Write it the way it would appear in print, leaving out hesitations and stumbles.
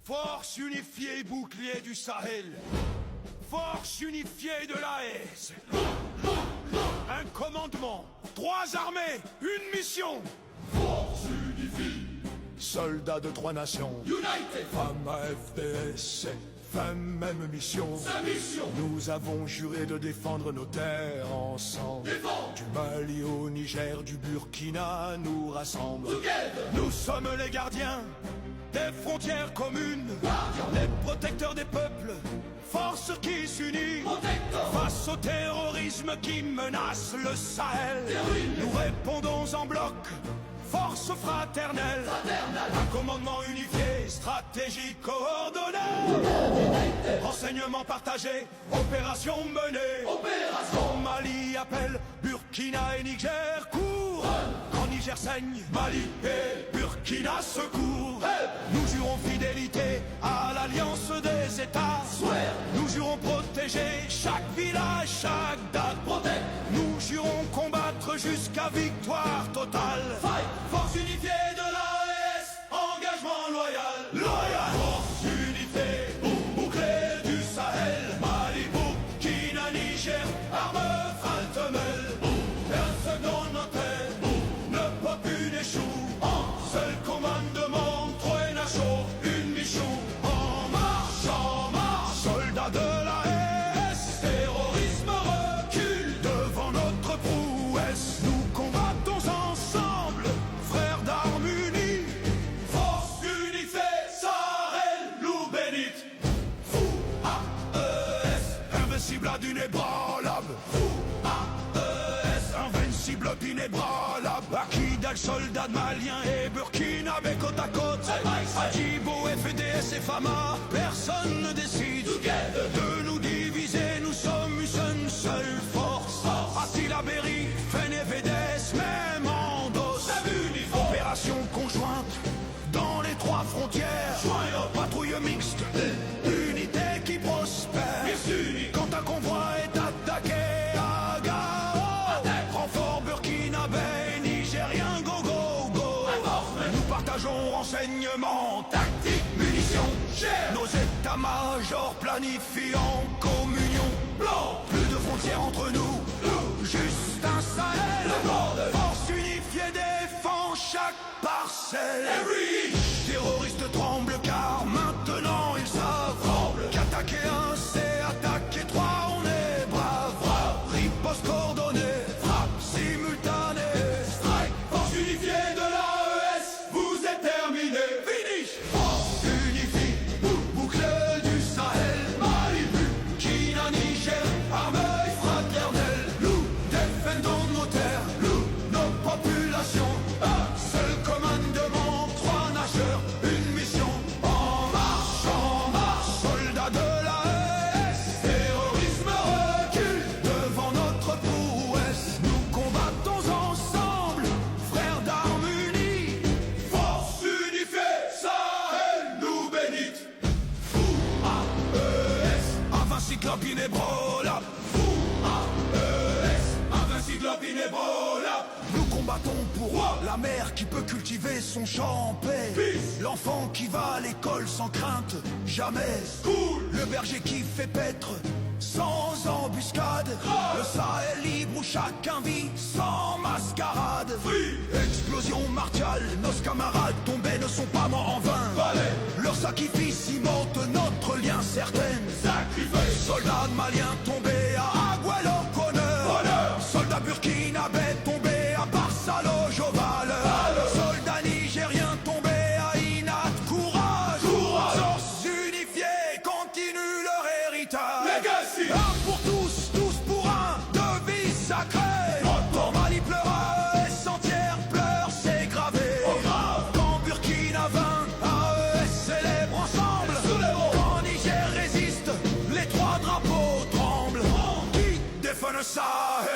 Force unifiée bouclier du Sahel. Force unifiée de l'AES. Un commandement, 3 armées, une mission. Force unifiée. Soldats de 3 nations. United. Femmes à FDS. Femmes, même mission. Sa mission. Nous avons juré de défendre nos terres ensemble. Défendre. Du Mali au Niger, du Burkina nous rassemble. Together. Nous sommes les gardiens des frontières communes. Guardians. Les protecteurs des peuples. Force qui s'unit Protecteurs. face au terrorisme qui menace le Sahel. Terrorisme. Nous répondons en bloc. Force fraternelle, un commandement unifié, stratégie coordonnée, renseignements partagés, opération menée. Opération. Mali appelle, Burkina et Niger courent. Quand Niger saigne, Mali et Burkina secourent. Nous jurons fidélité à l'alliance des États. Swear. Nous jurons protéger chaque village, chaque date. Protect. Nous jurons combattre jusqu'à victoire totale. Fight. Force unifiée de l'AES, engagement loyal. Loyal. Force unifiée, bouclier du Sahel. Mali, Burkina, Niger, arme fraternelle. Personne dans nos têtes ne peut plus n'échoue. Seul commandement, 3 nations, une mission. En marche, soldats de l'AES. Terrorisme recule devant notre prouesse. Nous combattons ensemble, frères d'armes unies. Force unifiée, Sahel, loup bénite. Fou, AES, invincible à d'inébranlable. Fou, AES, invincible d'inébranlable. Akidal, soldats maliens et burkinabé côte à côte. Adjibo, FDS et Fama, personne ne décide de nous diviser, nous sommes une seule force. Attila Berry, Fen et VDS, même en dos. Opération conjointe dans les 3 frontières. Patrouille mixte, unité qui prospère. Quand un convoi est attaqué à Gao, renfort burkinabé, nigérien, go go go. Nous partageons renseignements, tactiques, munitions. Nos états-majors planifient en communion. Blanc, plus de frontières entre nous, juste un Sahel. Force unifiée défend chaque parcelle. Terroristes tremblent car maintenant ils savent qu'attaquer un c'est attaquer 3, on est brave. Riposte coordonnée, frappe simultanée. Strike, force unifiée de l'AES, vous êtes terminé. Finish. Force unifiée, bouclier du Sahel. Mali, Burkina, Niger, armée fraternelle. Nous défendons nos terres, nous, nos populations. Seul commandement, 3 nageurs, une mission. En marche, soldats de l'AES. Terrorisme recule devant notre prouesse. Nous combattons ensemble, frères d'armes unies. Force unifiée, Sahel, nous bénite. Fou, AES, invincible inébranlable. Fou, AES, invincible inébranlable. Nous combattons pour la mère qui peut cultiver son champ en paix. L'enfant qui va à l'école sans crainte, jamais. Le berger qui fait paître sans embuscade. Le Sahel libre où chacun vit sans mascarade. Explosion martiale, nos camarades tombés ne sont pas morts en vain. Leur sacrifice cimente notre lien certain. Soldats maliens tombés à Aguelo-Conneur. Soldats burkinabés tombés à Barsalo Joval. Soldats nigériens tombés à Inat, courage. Force unifiée continue leur héritage. Un pour tous, tous pour un, devise sacrée. Quand Mali pleure, AES entière pleure, c'est gravé. Quand Burkina vainc, AES célèbre ensemble. Quand Niger résiste, les 3 drapeaux tremblent. Qui défend le Sahel?